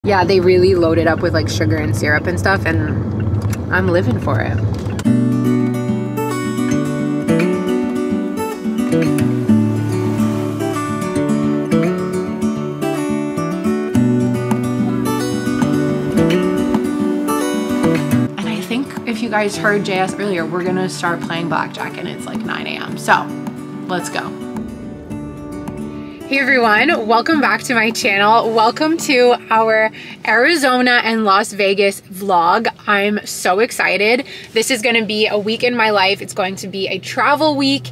Yeah, they really load it up with like sugar and syrup and stuff, and I'm living for it. And I think if you guys heard JS earlier, we're gonna start playing blackjack and it's like 9 a.m. So let's go. Hey everyone, welcome back to my channel. Welcome to our Arizona and Las Vegas vlog. I'm so excited. This is gonna be a week in my life. It's going to be a travel week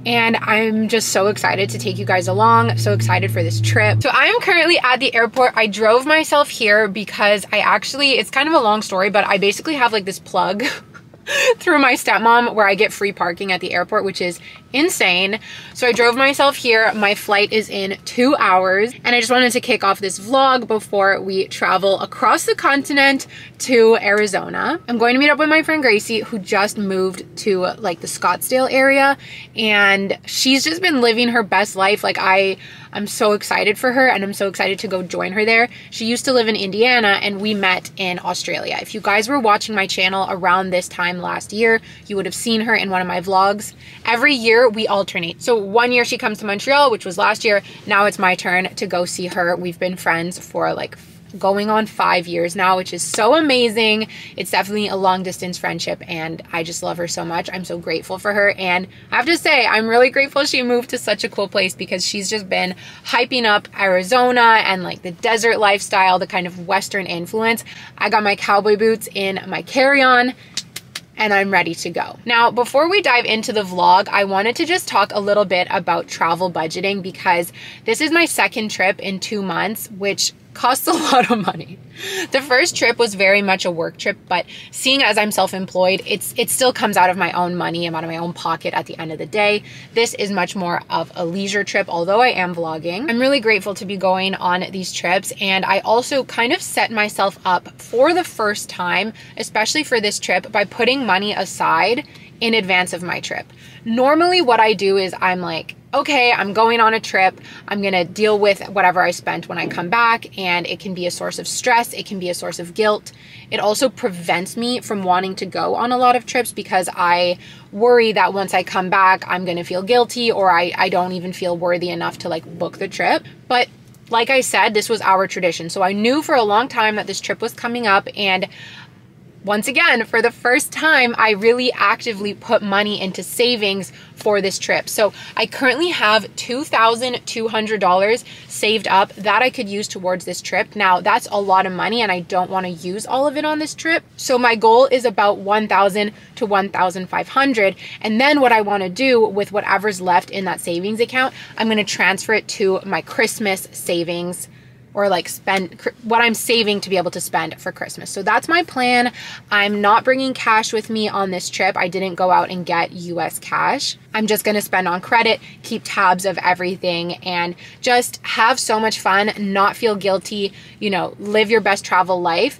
and I'm just so excited to take you guys along. So excited for this trip. So I am currently at the airport. I drove myself here because it's kind of a long story, but I basically have like this plug through my stepmom where I get free parking at the airport, which is insane. So I drove myself here. My flight is in 2 hours and I just wanted to kick off this vlog before we travel across the continent to Arizona. I'm going to meet up with my friend Gracie, who just moved to like the Scottsdale area, and she's just been living her best life. Like I'm so excited for her and I'm so excited to go join her there. She used to live in Indiana and we met in Australia. If you guys were watching my channel around this time last year, you would have seen her in one of my vlogs. Every year we alternate. So 1 year she comes to Montreal, which was last year. Now it's my turn to go see her. We've been friends for like going on 5 years now, which is so amazing. It's definitely a long distance friendship and I just love her so much. I'm so grateful for her, and I have to say I'm really grateful she moved to such a cool place because she's just been hyping up Arizona and like the desert lifestyle, the kind of Western influence. I got my cowboy boots in my carry-on and I'm ready to go. Now, before we dive into the vlog, I wanted to just talk a little bit about travel budgeting because this is my second trip in 2 months, which costs a lot of money. The first trip was very much a work trip, but seeing as I'm self-employed, it still comes out of my own money, I'm out of my own pocket at the end of the day. This is much more of a leisure trip, although I am vlogging. I'm really grateful to be going on these trips, and I also kind of set myself up for the first time, especially for this trip, by putting money aside in advance of my trip. Normally what I do is I'm like, okay, I'm going on a trip. I'm gonna deal with whatever I spent when I come back, and it can be a source of stress. It can be a source of guilt. It also prevents me from wanting to go on a lot of trips because I worry that once I come back, I'm gonna feel guilty, or I don't even feel worthy enough to like book the trip. But like I said, this was our tradition. So I knew for a long time that this trip was coming up, and once again, for the first time, I really actively put money into savings for this trip. So I currently have $2,200 saved up that I could use towards this trip. Now, that's a lot of money and I don't want to use all of it on this trip. So my goal is about $1,000 to $1,500. And then what I want to do with whatever's left in that savings account, I'm going to transfer it to my Christmas savings, or like spend what I'm saving to be able to spend for Christmas. So that's my plan. I'm not bringing cash with me on this trip. I didn't go out and get US cash. I'm just gonna spend on credit, keep tabs of everything, and just have so much fun, not feel guilty, you know, live your best travel life,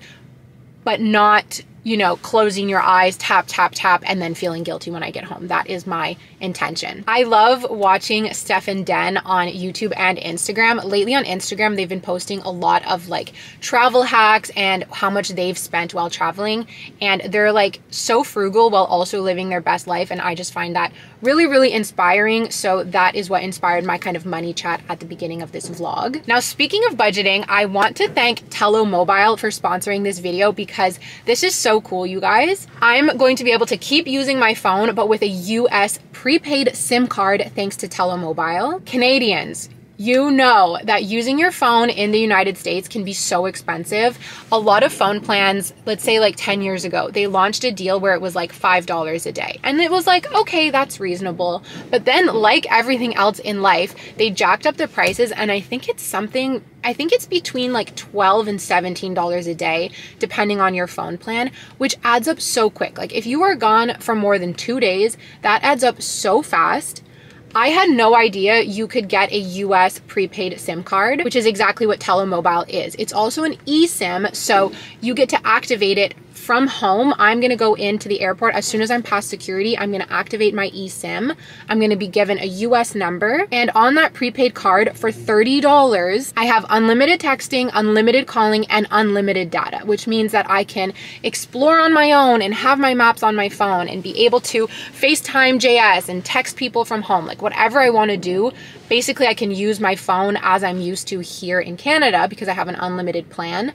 but not, you know, closing your eyes, tap, tap, tap, and then feeling guilty when I get home. That is my intention. I love watching Steph and Den on YouTube and Instagram. Lately on Instagram, they've been posting a lot of like travel hacks and how much they've spent while traveling. And they're like so frugal while also living their best life. And I just find that really, really inspiring. So that is what inspired my kind of money chat at the beginning of this vlog. Now, speaking of budgeting, I want to thank Tello Mobile for sponsoring this video because this is so cool, you guys. I'm going to be able to keep using my phone, but with a US prepaid SIM card thanks to Tello Mobile. Canadians, you know that using your phone in the United States can be so expensive. A lot of phone plans, let's say like 10 years ago, they launched a deal where it was like $5 a day. And it was like, okay, that's reasonable. But then like everything else in life, they jacked up the prices, and I think it's between like $12 and $17 a day, depending on your phone plan, which adds up so quick. Like if you are gone for more than 2 days, that adds up so fast. I had no idea you could get a US prepaid SIM card, which is exactly what Tello Mobile is. It's also an eSIM, so you get to activate it from home, I'm gonna go into the airport. As soon as I'm past security, I'm gonna activate my eSIM. I'm gonna be given a US number, and on that prepaid card for $30, I have unlimited texting, unlimited calling, and unlimited data, which means that I can explore on my own and have my maps on my phone and be able to FaceTime JS and text people from home, like whatever I wanna do. Basically, I can use my phone as I'm used to here in Canada because I have an unlimited plan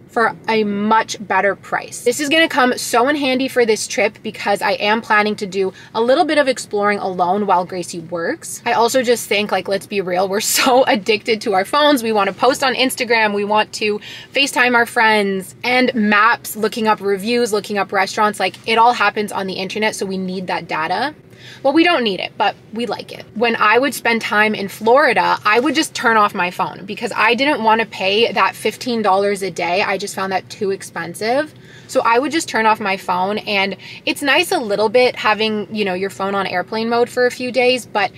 for a much better price. This is gonna come so in handy for this trip because I am planning to do a little bit of exploring alone while Gracie works. I also just think, like, let's be real, we're so addicted to our phones. We wanna post on Instagram, we want to FaceTime our friends, and maps, looking up reviews, looking up restaurants, like it all happens on the internet, so we need that data. Well, we don't need it, but we like it. When I would spend time in Florida, I would just turn off my phone because I didn't want to pay that $15 a day. I just found that too expensive. So I would just turn off my phone, and it's nice a little bit having, you know, your phone on airplane mode for a few days, but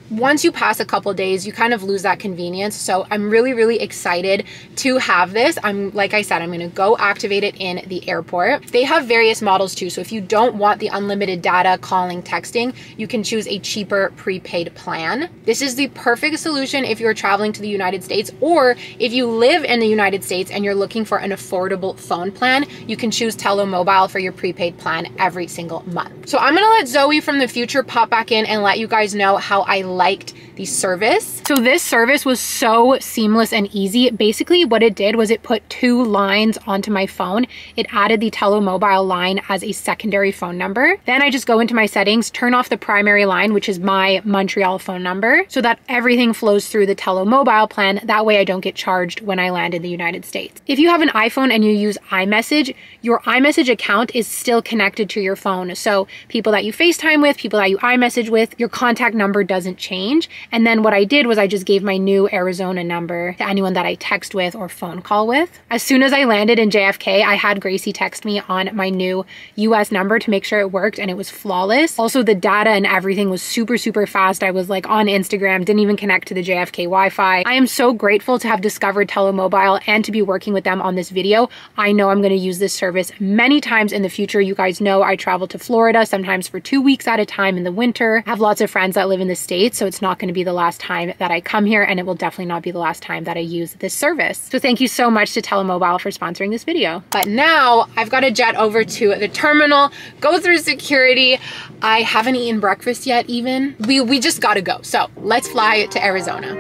once you pass a couple days, you kind of lose that convenience. So I'm really, really excited to have this. Like I said, I'm gonna go activate it in the airport. They have various models too. So if you don't want the unlimited data, calling, texting, you can choose a cheaper prepaid plan. This is the perfect solution if you're traveling to the United States, or if you live in the United States and you're looking for an affordable phone plan, you can choose Telomobile for your prepaid plan every single month. So I'm gonna let Zoe from the future pop back in and let you guys know how I liked the service. So this service was so seamless and easy. Basically what it did was it put 2 lines onto my phone. It added the Telomobile line as a secondary phone number. Then I just go into my settings, turn off the primary line, which is my Montreal phone number, so that everything flows through the Telomobile plan. That way I don't get charged when I land in the United States. If you have an iPhone and you use iMessage, your iMessage account is still connected to your phone. So people that you FaceTime with, people that you iMessage with, your contact number doesn't change. And then what I did was I just gave my new Arizona number to anyone that I text with or phone call with. As soon as I landed in JFK, I had Gracie text me on my new US number to make sure it worked, and it was flawless. Also, the data and everything was super, super fast. I was like on Instagram, didn't even connect to the JFK Wi-Fi. I am so grateful to have discovered Telomobile and to be working with them on this video. I know I'm gonna use this service many times in the future. You guys know I travel to Florida, sometimes for 2 weeks at a time in the winter. I have lots of friends that live in the States, so it's not gonna be the last time that I come here, and it will definitely not be the last time that I use this service. So thank you so much to Telomobile for sponsoring this video. But now I've got to jet over to the terminal, go through security. I haven't eaten breakfast yet even. We just gotta go. So let's fly to Arizona.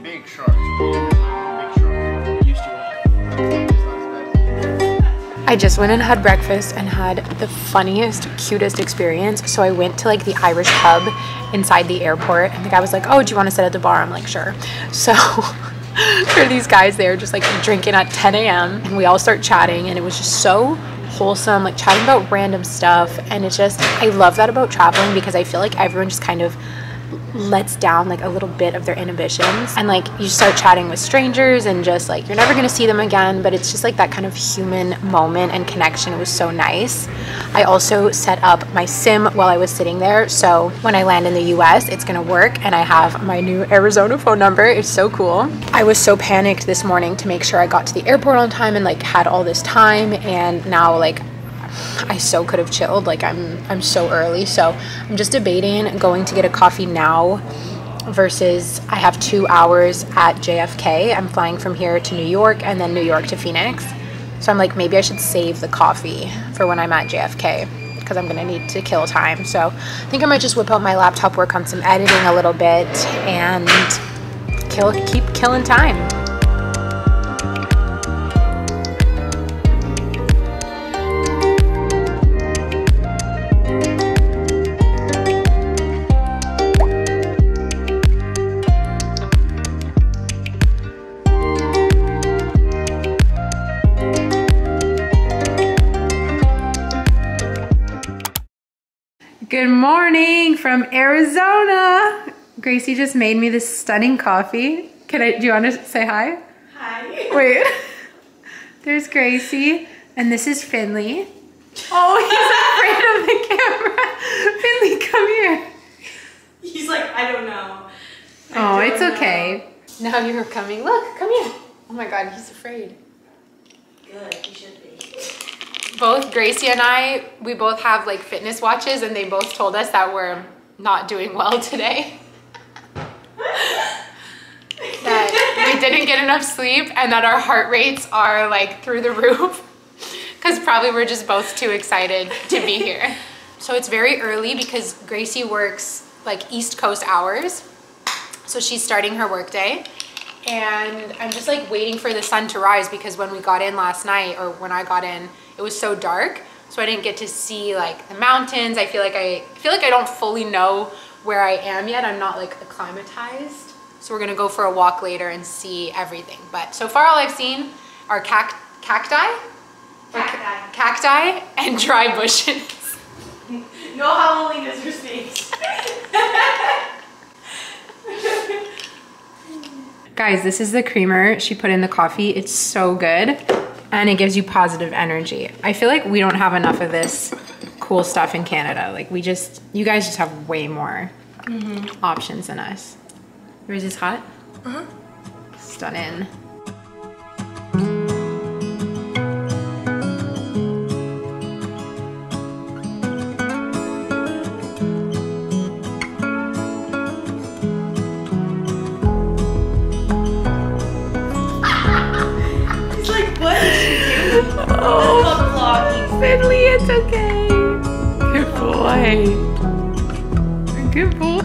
Big sharks. I just went and had breakfast and had the funniest, cutest experience. So I went to like the Irish pub inside the airport, and the guy was like, oh, do you want to sit at the bar? I'm like, sure. So there are these guys there just like drinking at 10 a.m. and we all start chatting, and it was just so wholesome, like chatting about random stuff. And it's just, I love that about traveling because I feel like everyone just kind of lets down like a little bit of their inhibitions, and like you start chatting with strangers and just like you're never gonna see them again, but it's just like that kind of human moment and connection. It was so nice. I also set up my SIM while I was sitting there, so when I land in the US it's gonna work, and I have my new Arizona phone number. It's so cool. I was so panicked this morning to make sure I got to the airport on time and like had all this time, and now like I so could have chilled. Like I'm so early, so I'm just debating going to get a coffee now versus I have 2 hours at JFK. I'm flying from here to New York and then New York to Phoenix, so I'm like, maybe I should save the coffee for when I'm at JFK because I'm gonna need to kill time. So I think I might just whip out my laptop, work on some editing a little bit, and keep killing time. Good morning from Arizona. Gracie just made me this stunning coffee. Do you want to say hi? Hi. Wait. There's Gracie, and this is Finley. Oh, he's afraid of the camera. Finley, come here. He's like, I don't know. Oh, it's okay. Now you're coming. Look, come here. Oh my God, he's afraid. Good, he should be. Both Gracie and I, we both have like fitness watches, and they both told us that we're not doing well today. That we didn't get enough sleep and that our heart rates are like through the roof because probably we're just both too excited to be here. So it's very early because Gracie works like East Coast hours. So she's starting her work day, and I'm just like waiting for the sun to rise because when we got in last night, or when I got in, it was so dark. So I didn't get to see like the mountains. I feel like I don't fully know where I am yet. I'm not like acclimatized. So we're gonna go for a walk later and see everything. But so far all I've seen are cacti and dry bushes. No Halloween for snakes. Guys, this is the creamer she put in the coffee. It's so good and it gives you positive energy. I feel like we don't have enough of this cool stuff in Canada. Like you guys just have way more options than us. Yours is hot? Uh-huh. Stunning. He's like, what is she doing? Oh, That's called vlogging. Finley, it's okay. Good boy. Good boy.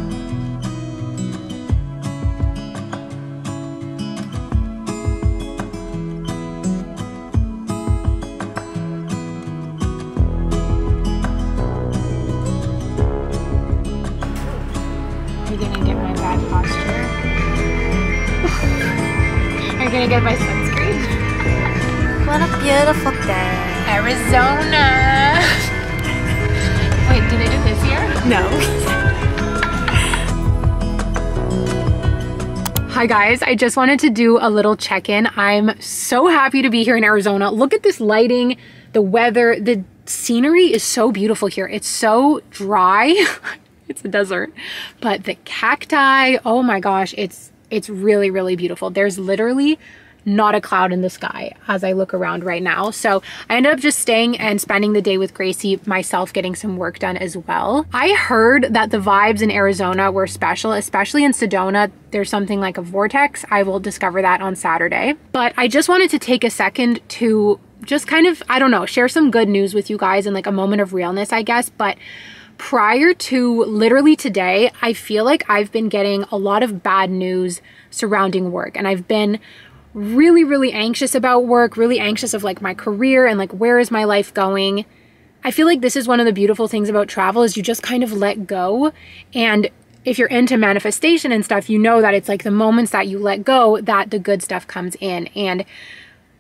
Gonna get my sunscreen. What a beautiful day. Arizona. Wait, do they do this here? No. Hi guys, I just wanted to do a little check-in. I'm so happy to be here in Arizona. Look at this lighting, the weather, the scenery is so beautiful here. It's so dry. It's a desert. But the cacti, oh my gosh, it's really, really beautiful. There's literally not a cloud in the sky as I look around right now. So I ended up just staying and spending the day with Gracie, myself getting some work done as well. I heard that the vibes in Arizona were special, especially in Sedona. There's something like a vortex. I will discover that on Saturday. But I just wanted to take a second to just kind of, I don't know, share some good news with you guys and like a moment of realness, I guess. But prior to literally today, I feel like I've been getting a lot of bad news surrounding work, and I've been really, really anxious about work, really anxious of like my career and like where is my life going. I feel like this is one of the beautiful things about travel is you just kind of let go. And if you're into manifestation and stuff, you know that it's like the moments that you let go that the good stuff comes in. And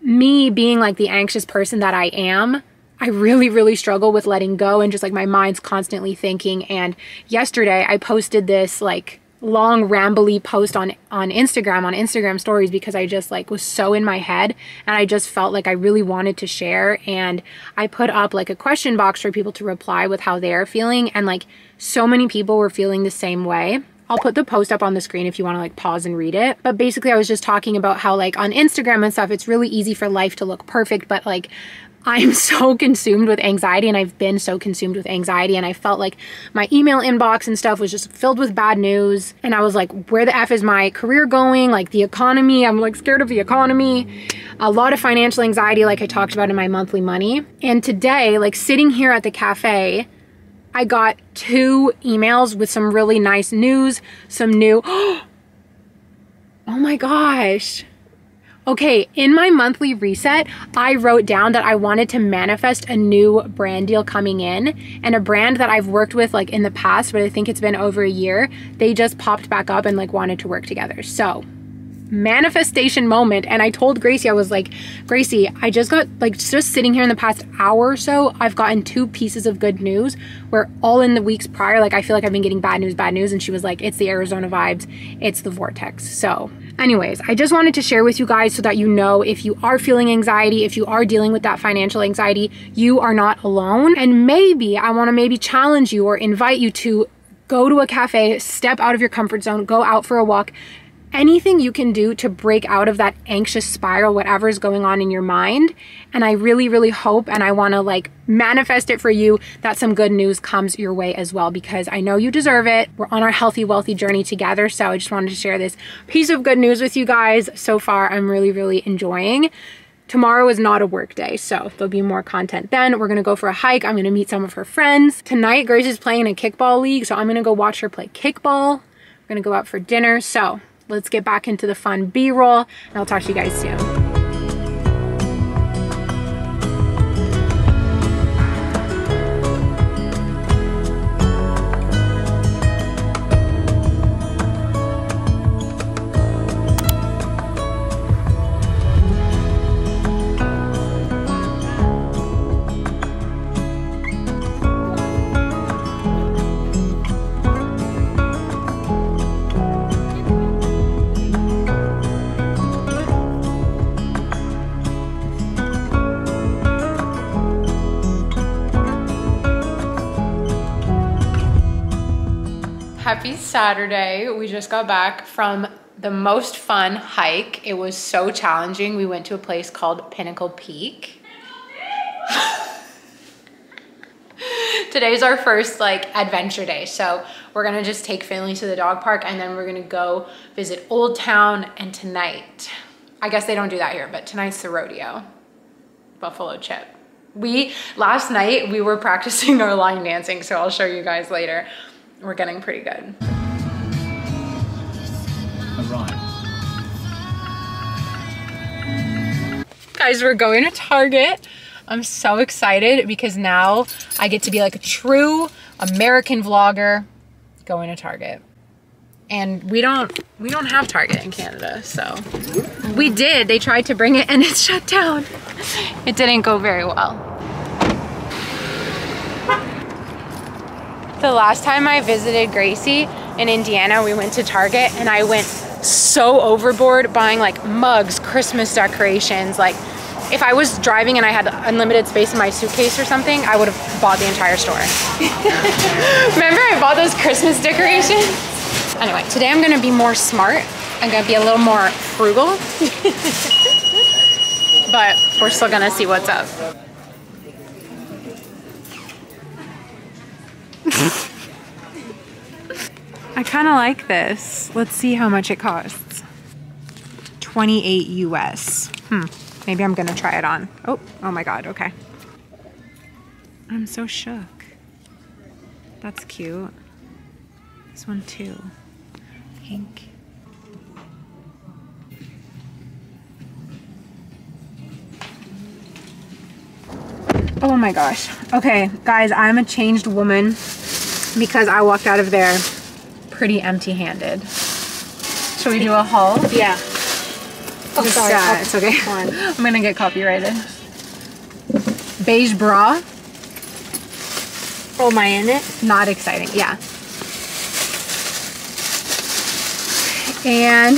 me being like the anxious person that I am, I really, really struggle with letting go and just like my mind's constantly thinking. And yesterday I posted this like long rambly post on Instagram stories because I just like was so in my head and I just felt like I really wanted to share. And I put up like a question box for people to reply with how they're feeling. And like so many people were feeling the same way. I'll put the post up on the screen if you want to like pause and read it. But basically I was just talking about how like on Instagram and stuff, it's really easy for life to look perfect, but like I'm so consumed with anxiety, and I've been so consumed with anxiety, and I felt like my email inbox and stuff was just filled with bad news. And I was like, where the F is my career going? Like the economy, I'm like scared of the economy. A lot of financial anxiety like I talked about in my monthly money. And today, like sitting here at the cafe, I got 2 emails with some really nice news, some new, oh my gosh. Okay, in my monthly reset, I wrote down that I wanted to manifest a new brand deal coming in, and a brand that I've worked with like in the past, but I think it's been over a year. They just popped back up and like wanted to work together. So manifestation moment. And I told Gracie, I was like, Gracie, I just got like just sitting here in the past hour or so, I've gotten 2 pieces of good news where all in the weeks prior, like I feel like I've been getting bad news. And she was like, it's the Arizona vibes, it's the vortex. So anyways, I just wanted to share with you guys so that you know if you are feeling anxiety, if you are dealing with that financial anxiety, you are not alone. And maybe I want to maybe challenge you or invite you to go to a cafe, step out of your comfort zone, go out for a walk. Anything you can do to break out of that anxious spiral, whatever is going on in your mind. And I really, really hope, and I want to like manifest it for you, that some good news comes your way as well, because I know you deserve it. We're on our healthy, wealthy journey together. So I just wanted to share this piece of good news with you guys. So far, I'm really, really enjoying. Tomorrow is not a work day, so there'll be more content then. We're gonna go for a hike. I'm gonna meet some of her friends. Tonight, Grace is playing in a kickball league, so I'm gonna go watch her play kickball. We're gonna go out for dinner. So let's get back into the fun B-roll, and I'll talk to you guys soon. Happy Saturday. We just got back from the most fun hike. It was so challenging. We went to a place called Pinnacle Peak. Today's our first like adventure day. So we're gonna just take Finley to the dog park, and then we're gonna go visit Old Town. And tonight, I guess they don't do that here, but tonight's the rodeo. Buffalo Chip. Last night we were practicing our line dancing, so I'll show you guys later. We're getting pretty good. Guys, we're going to Target. I'm so excited because now I get to be like a true American vlogger going to Target. And we don't have Target in Canada, so we did. They tried to bring it and it's shut down. It didn't go very well. The last time I visited Gracie in Indiana, we went to Target and I went so overboard buying like mugs, Christmas decorations. Like if I was driving and I had unlimited space in my suitcase or something, I would have bought the entire store. Remember I bought those Christmas decorations? Anyway, today I'm gonna be more smart. I'm gonna be a little more frugal. But we're still gonna see what's up. I kind of like this. Let's see how much it costs. 28 US. Maybe I'm gonna try it on. Oh my God, okay. I'm so shook. That's cute. This one too. Pink. Oh my gosh. Okay, guys, I'm a changed woman because I walked out of there pretty empty-handed. Should we do a haul? Yeah. Oh, sorry. It's okay. I'm gonna get copyrighted. Beige bra. Oh, am I in it? Not exciting. Yeah. And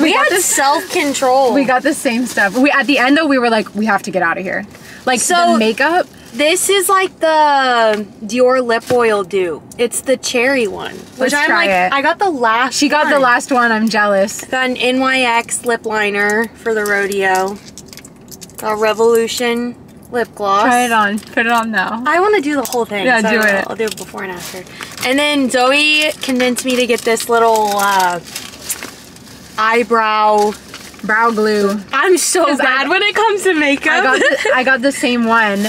we had self-control. We got the same stuff. At the end though, we were like, we have to get out of here. Like, so the makeup. This is like the Dior lip oil dew. It's the cherry one. Let's try it. I got the last She got the last one. I'm jealous. Got an NYX lip liner for the rodeo. A Revolution lip gloss. Try it on. Put it on now. I want to do the whole thing. Yeah, so do it. I'll do it before and after. And then Zoey convinced me to get this little eyebrow brow glue. I'm so bad when it comes to makeup. I got the same one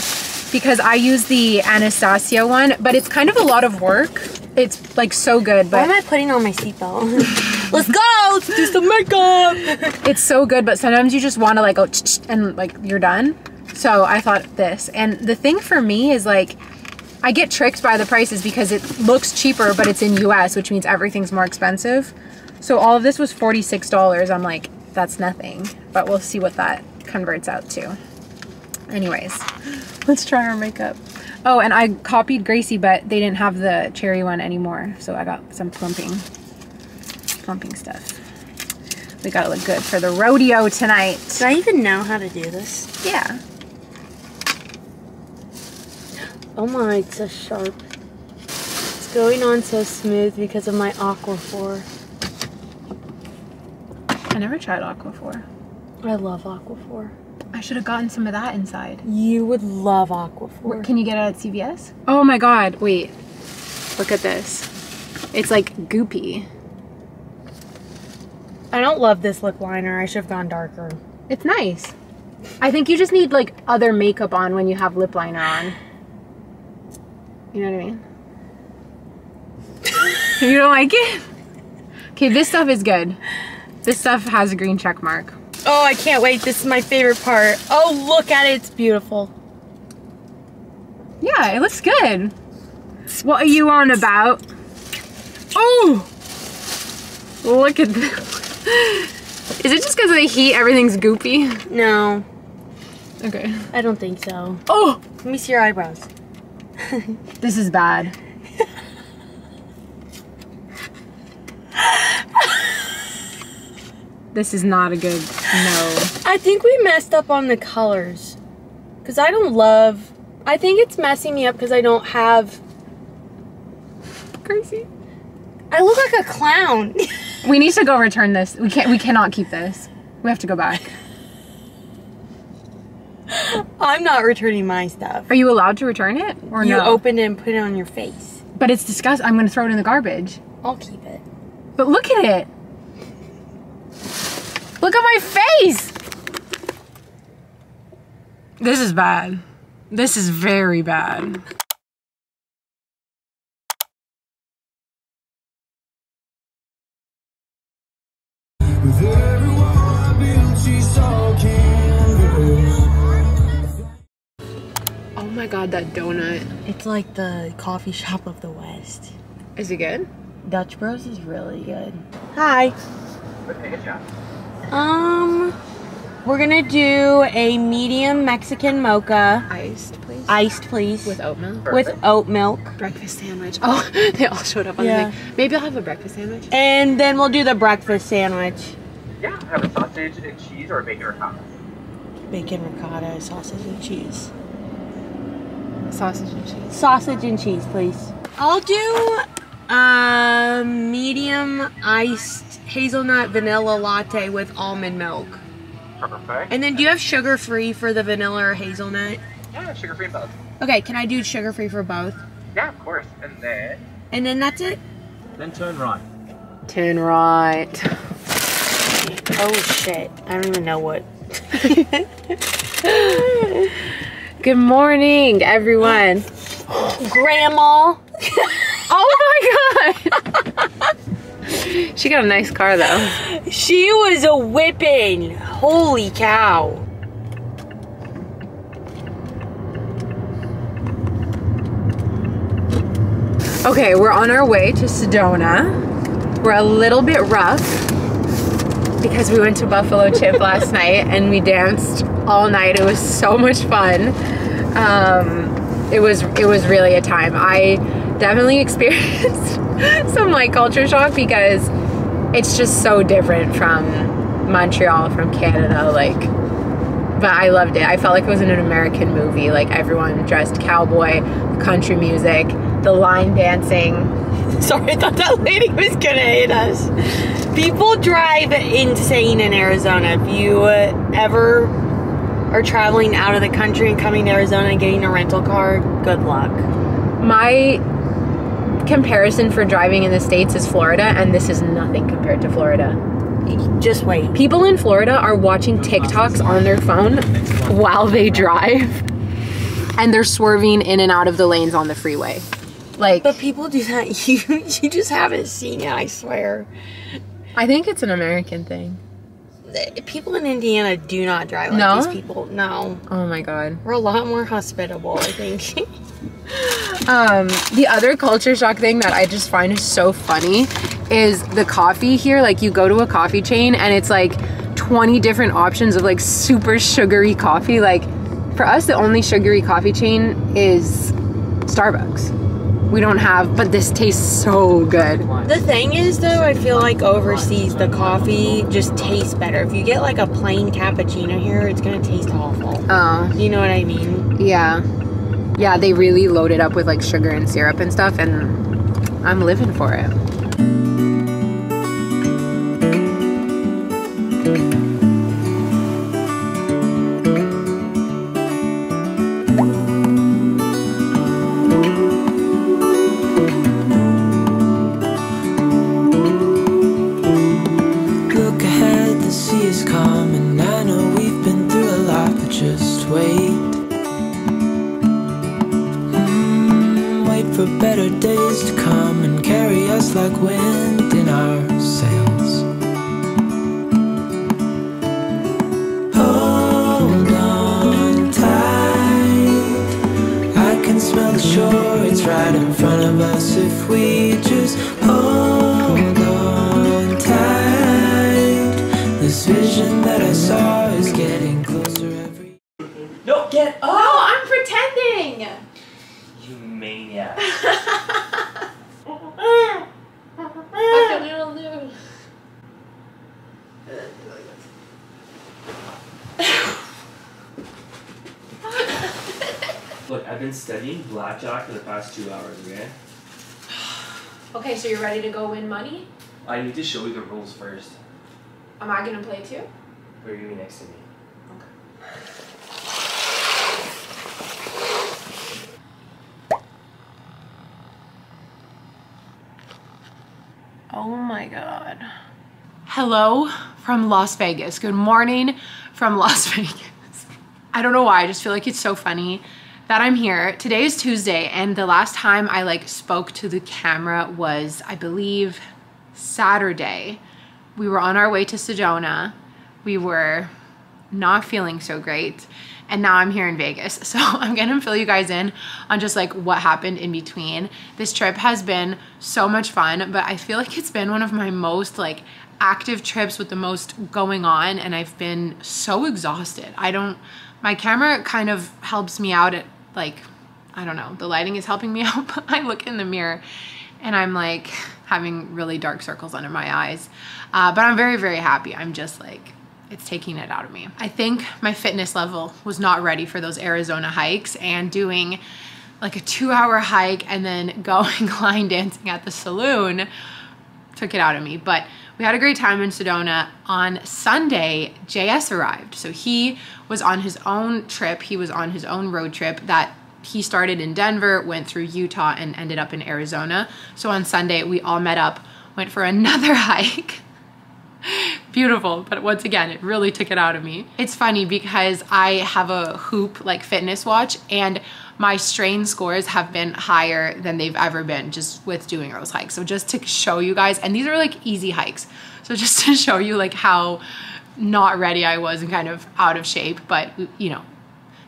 because I use the Anastasia one, but it's kind of a lot of work. It's like so good, but why am I putting on my seatbelt? Let's go! Let's do some makeup! It's so good, but sometimes you just want to like go and like you're done. So I thought this. And the thing for me is like, I get tricked by the prices because it looks cheaper, but it's in US, which means everything's more expensive. So all of this was $46. I'm like, that's nothing, but we'll see what that converts out to. Anyways, let's try our makeup. Oh, and I copied Gracie, but they didn't have the cherry one anymore. So I got some plumping stuff. We gotta look good for the rodeo tonight. Do I even know how to do this? Yeah. Oh my, it's so sharp. Going on so smooth because of my Aquaphor. I never tried Aquaphor. I love Aquaphor. I should have gotten some of that inside. You would love Aquaphor. Can you get it at CVS? Oh my god, wait. Look at this. It's like goopy. I don't love this lip liner. I should have gone darker. It's nice. I think you just need like other makeup on when you have lip liner on. You know what I mean? You don't like it? Okay, this stuff is good. This stuff has a green check mark. Oh, I can't wait. This is my favorite part. Oh, look at it. It's beautiful. Yeah, it looks good. What are you on about? Oh! Look at this. Is it just because of the heat everything's goopy? No. Okay. I don't think so. Oh! Let me see your eyebrows. This is bad. This is not a good no. I think we messed up on the colors. Because I don't love... I think it's messing me up because I don't have... Crazy. I look like a clown. We need to go return this. We cannot keep this. We have to go back. I'm not returning my stuff. Are you allowed to return it or You no? opened it and put it on your face. But it's disgusting. I'm going to throw it in the garbage. I'll keep it. But look at it. Look at my face. This is bad. This is very bad. Oh my god, that donut. It's like the coffee shop of the West. Is it good? Dutch Bros is really good. Hi. We're gonna do a medium Mexican mocha. Iced, please. Iced, please. With oat milk? With oat milk. Breakfast sandwich. Oh, they all showed up on the thing. Maybe I'll have a breakfast sandwich. And then we'll do the breakfast sandwich. Yeah, have a sausage and cheese or a bacon ricotta. Bacon ricotta, sausage and cheese. Sausage and cheese. Sausage and cheese, please. I'll do medium iced hazelnut vanilla latte with almond milk. Perfect. And then do you have sugar-free for the vanilla or hazelnut? Yeah, sugar-free both. Okay, can I do sugar-free for both? Yeah, of course. And then that's it? Then turn right. Turn right. Oh shit, I don't even know what. Good morning, everyone. Grandma. Oh my god. She got a nice car though. She was a whipping. Holy cow. Okay, we're on our way to Sedona. We're a little bit rough because we went to Buffalo Chip last night and we danced all night. It was so much fun. It was really a time. I definitely experienced some like culture shock because it's just so different from Montreal, from Canada, like, but I loved it. I felt like it was in an American movie, like everyone dressed cowboy, country music, the line dancing. Sorry, I thought that lady was gonna hit us. People drive insane in Arizona. If you ever are traveling out of the country and coming to Arizona and getting a rental car, good luck. My comparison for driving in the States is Florida, and this is nothing compared to Florida. Just wait. People in Florida are watching TikToks on their phone while they drive, and they're swerving in and out of the lanes on the freeway. Like, but people do that. You just haven't seen it, I swear. I think it's an American thing. People in Indiana do not drive like these people. No. Oh my god. We're a lot more hospitable, I think. The other culture shock thing that I just find is so funny is the coffee here. Like, you go to a coffee chain and it's like 20 different options of like super sugary coffee. Like, for us, the only sugary coffee chain is Starbucks. We don't have, but this tastes so good. The thing is though, I feel like overseas the coffee just tastes better. If you get like a plain cappuccino here, it's gonna taste awful. Oh. You know what I mean? Yeah. Yeah, they really load it up with like sugar and syrup and stuff, and I'm living for it. For better days to come and carry us like wind in our sails. Hold on tight, I can smell the shore, it's right in front of us if we just hold on tight. This vision that I saw is getting closer every... No, get up! No, I'm pretending! You maniac. What a little dude. Look, I've been studying blackjack for the past 2 hours, okay? Okay, so you're ready to go win money? I need to show you the rules first. Am I gonna play too? Or are you next to me? Oh my God. Hello from Las Vegas. Good morning from Las Vegas. I don't know why, I just feel like it's so funny that I'm here. Today is Tuesday, and the last time I like spoke to the camera was, I believe, Saturday. We were on our way to Sedona. We were not feeling so great. And now I'm here in Vegas. So I'm gonna fill you guys in on just like what happened in between. This trip has been so much fun, but I feel like it's been one of my most like active trips with the most going on, and I've been so exhausted. My camera kind of helps me out at like, I don't know, the lighting is helping me out, but I look in the mirror and I'm like having really dark circles under my eyes. But I'm very, very happy. I'm just like, it's taking it out of me. I think my fitness level was not ready for those Arizona hikes, and doing like a 2-hour hike and then going line dancing at the saloon took it out of me. But we had a great time in Sedona. On Sunday, JS arrived. So he was on his own trip. He was on his own road trip that he started in Denver, went through Utah, and ended up in Arizona. So on Sunday, we all met up, went for another hike. Beautiful, but once again, it really took it out of me. It's funny because I have a Hoop like fitness watch, and my strain scores have been higher than they've ever been just with doing those hikes. So just to show you guys, and these are like easy hikes, so just to show you like how not ready I was and kind of out of shape. But you know,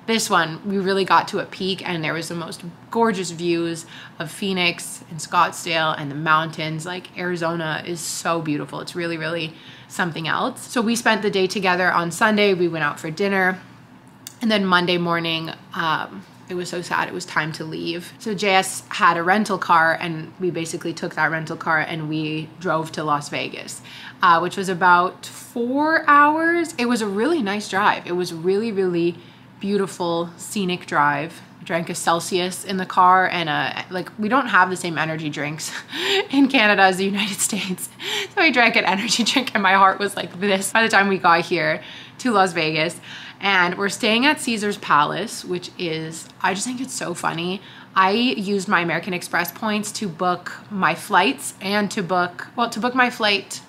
this one, we really got to a peak, and there was the most gorgeous views of Phoenix and Scottsdale and the mountains. Like, Arizona is so beautiful. It's really, really something else. So we spent the day together on Sunday. We went out for dinner, and then Monday morning, it was so sad. It was time to leave. So JS had a rental car, and we basically took that rental car and we drove to Las Vegas, which was about 4 hours. It was a really nice drive. It was really, really beautiful, scenic drive. I drank a Celsius in the car, and like, we don't have the same energy drinks in Canada as the United States. So I drank an energy drink, and my heart was like this by the time we got here to Las Vegas. And we're staying at Caesar's Palace, which is, I just think it's so funny. I used my American Express points to book my flights and to book one of my flights.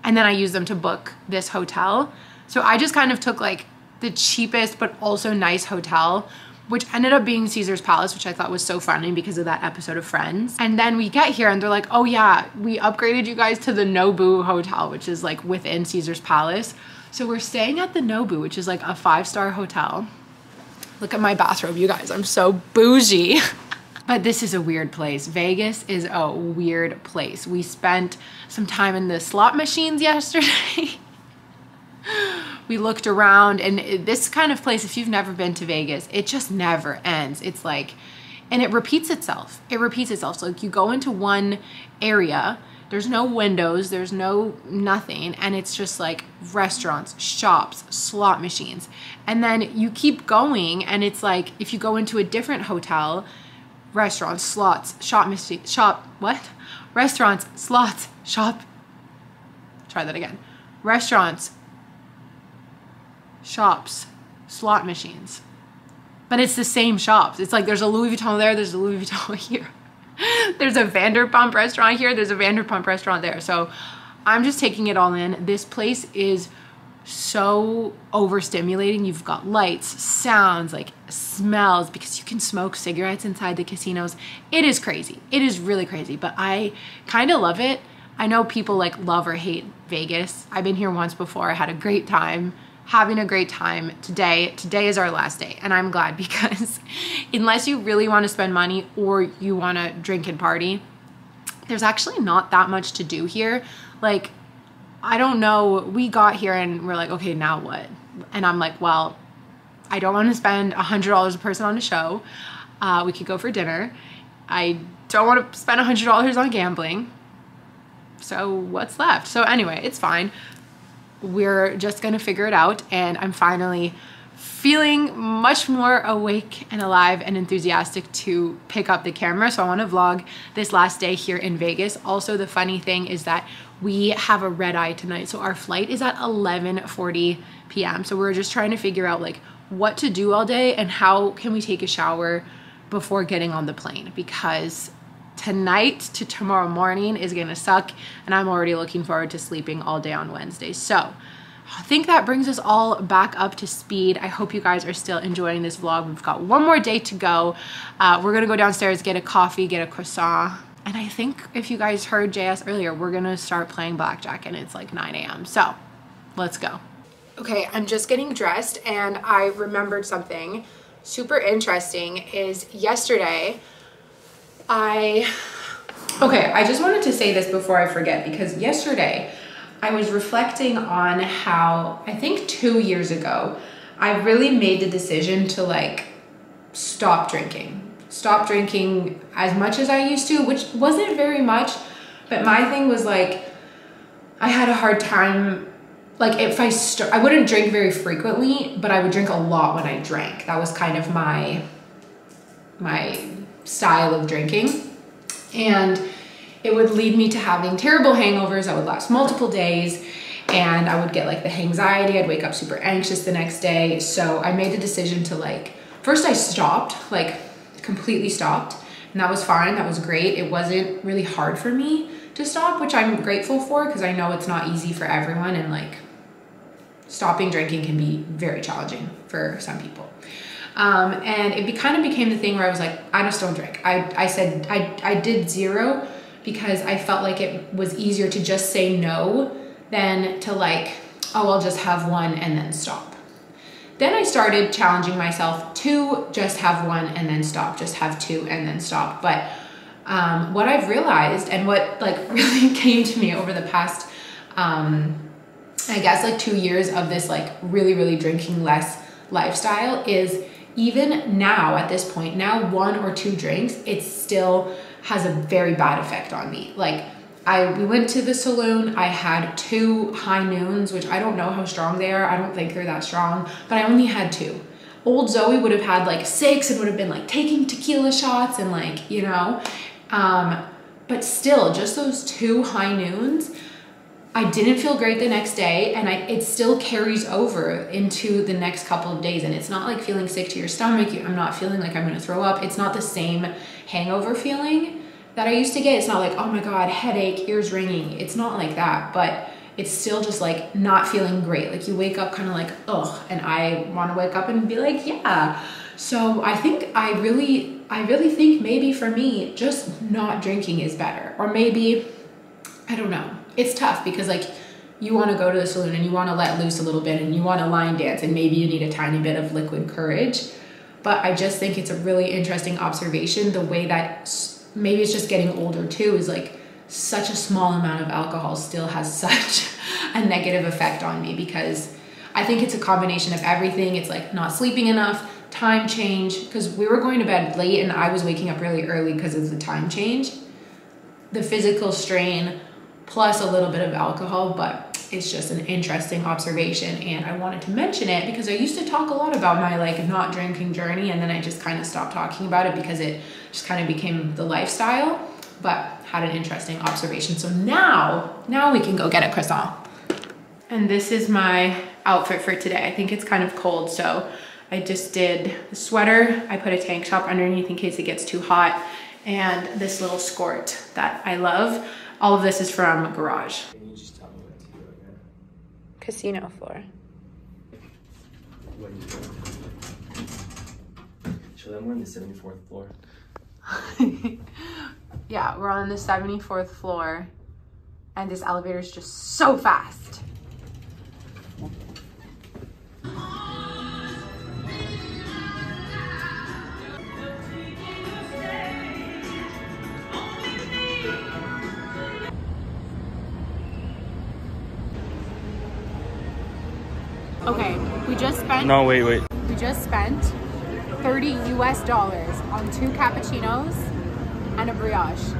And then I used them to book this hotel. So I just kind of took like the cheapest but also nice hotel, which ended up being Caesar's Palace, which I thought was so funny because of that episode of Friends. And then we get here and they're like, oh yeah, we upgraded you guys to the Nobu Hotel, which is like within Caesar's Palace. So we're staying at the Nobu, which is like a 5-star hotel. Look at my bathrobe, you guys, I'm so bougie. But this is a weird place. Vegas is a weird place. We spent some time in the slot machines yesterday. We looked around, and this kind of place, if you've never been to Vegas, it just never ends. It's like, and it repeats itself. It repeats itself. So like, you go into one area, there's no windows, there's no nothing, and it's just like restaurants, shops, slot machines. And then you keep going, and it's like, if you go into a different hotel, restaurants, slots, restaurants, slots, try that again. Restaurants, shops, slot machines. But it's the same shops. It's like there's a Louis Vuitton there, there's a Louis Vuitton here. There's a Vanderpump restaurant here, there's a Vanderpump restaurant there. So I'm just taking it all in. This place is so overstimulating. You've got lights, sounds, like smells, because you can smoke cigarettes inside the casinos. It is crazy. It is really crazy, but I kind of love it. I know people like love or hate Vegas. I've been here once before. I had a great time, having a great time. Today is our last day, and I'm glad, because unless you really want to spend money or you want to drink and party, there's actually not that much to do here. Like, I don't know, we got here and we're like, okay, now what? And I'm like, well, I don't want to spend $100 a person on a show. We could go for dinner. I don't want to spend $100 on gambling. So what's left? So anyway, it's fine. We're just gonna figure it out, and I'm finally feeling much more awake and alive and enthusiastic to pick up the camera. So I want to vlog this last day here in Vegas. Also, the funny thing is that we have a red eye tonight. So our flight is at 11:40 p.m. So we're just trying to figure out like what to do all day and how can we take a shower before getting on the plane, because tonight to tomorrow morning is gonna suck, and I'm already looking forward to sleeping all day on Wednesday. So I think that brings us all back up to speed. I hope you guys are still enjoying this vlog. We've got one more day to go. We're gonna go downstairs, get a coffee, get a croissant. And I think if you guys heard JS earlier, we're gonna start playing blackjack, and it's like 9 a.m. So let's go. Okay, I'm just getting dressed, and I remembered something super interesting is yesterday I just wanted to say this before I forget, because yesterday I was reflecting on how I think 2 years ago, I really made the decision to like stop drinking as much as I used to, which wasn't very much, but my thing was like, I had a hard time, like if I wouldn't drink very frequently, but I would drink a lot when I drank. That was kind of my style of drinking. And it would lead me to having terrible hangovers that would last multiple days, and I would get like the anxiety. I'd wake up super anxious the next day. So I made the decision to like, first I stopped, like completely stopped, and that was fine. That was great. It wasn't really hard for me to stop, which I'm grateful for, because I know it's not easy for everyone, and like stopping drinking can be very challenging for some people. And it kind of became the thing where I was like, I just don't drink. I said I did 0 because I felt like it was easier to just say no than to like, oh, I'll just have one and then stop. Then I started challenging myself to just have one and then stop, just have 2 and then stop. But what I've realized, and what like really came to me over the past, I guess like 2 years of this like really drinking less lifestyle, is even now at this point, now 1 or 2 drinks, it still has a very bad effect on me. Like we went to the saloon, I had 2 high noons, which I don't know how strong they are. I don't think they're that strong, but I only had 2. Old Zoey would have had like 6 and would have been like taking tequila shots and like, you know, but still just those 2 high noons, I didn't feel great the next day, and it still carries over into the next couple of days. And it's not like feeling sick to your stomach. I'm not feeling like I'm gonna throw up. It's not the same hangover feeling that I used to get. It's not like, oh my God, headache, ears ringing. It's not like that, but it's still just like not feeling great. Like you wake up kind of like, ugh, and I wanna wake up and be like, yeah. So I think I really think maybe for me, just not drinking is better. Or maybe, I don't know. It's tough because like you want to go to the saloon and you want to let loose a little bit and you want to line dance, and maybe you need a tiny bit of liquid courage. But I just think it's a really interesting observation, the way that maybe it's just getting older too, is like such a small amount of alcohol still has such a negative effect on me, because I think it's a combination of everything. It's like not sleeping enough, time change, because we were going to bed late and I was waking up really early because of the time change, the physical strain, plus a little bit of alcohol. But is just an interesting observation, and I wanted to mention it because I used to talk a lot about my like not drinking journey, and then I just kind of stopped talking about it because it just kind of became the lifestyle, but had an interesting observation. So now we can go get a croissant. And this is my outfit for today. I think it's kind of cold, so I just did the sweater. I put a tank top underneath in case it gets too hot, and this little skirt that I love. All of this is from Garage. Can you just tell me what to do again? Casino floor. What are you doing? So then we're on the 74th floor. Yeah, we're on the 74th floor, and this elevator is just so fast. Okay, we just spent. No, wait. We just spent $30 US on 2 cappuccinos and a brioche.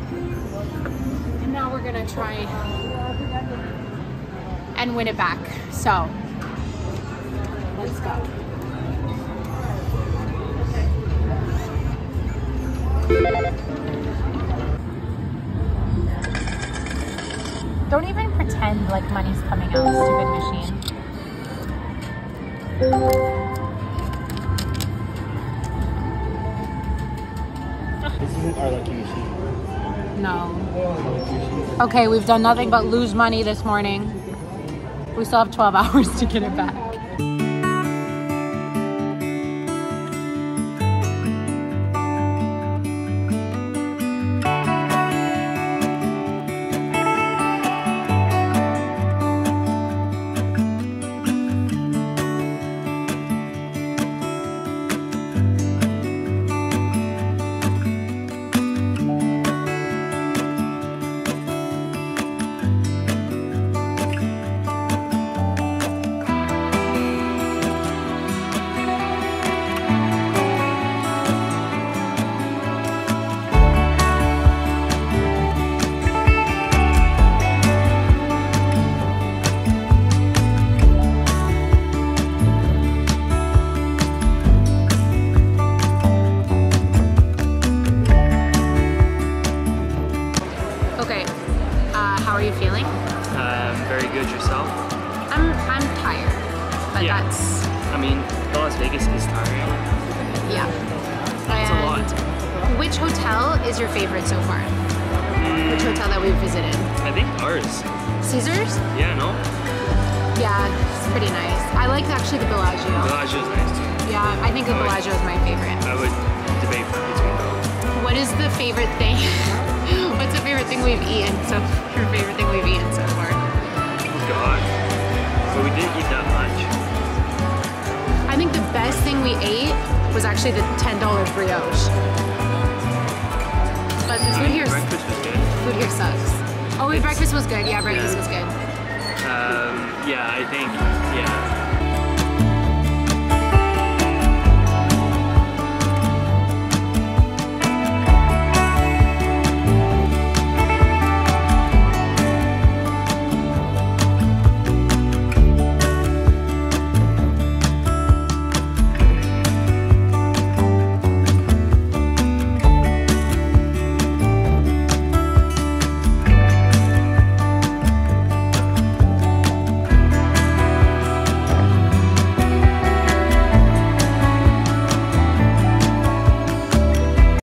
And now we're gonna try and win it back. So, let's go. Don't even pretend like money's coming out, stupid machine. This isn't our lucky machine. No. Okay, we've done nothing but lose money this morning. We still have 12 hours to get it back. Very good yourself. I'm tired, but Yeah. that's I mean, Las Vegas is tiring. yeah. It's a lot. Which hotel is your favorite so far? Which hotel that we've visited? I think ours. Caesars? Yeah, no? Yeah, it's pretty nice. I like actually the Bellagio. Bellagio's nice too. Yeah, I think the Bellagio is my favorite. I would debate between both. What is the favorite thing? What's the favorite thing we've eaten? So your favorite thing we've eaten so far? Oh God. But we didn't eat that much. I think the best thing we ate was actually the $10 brioche. But the food here, Breakfast was good. food here sucks. Oh, wait, breakfast was good. Yeah, breakfast was good. Yeah, I think, yeah.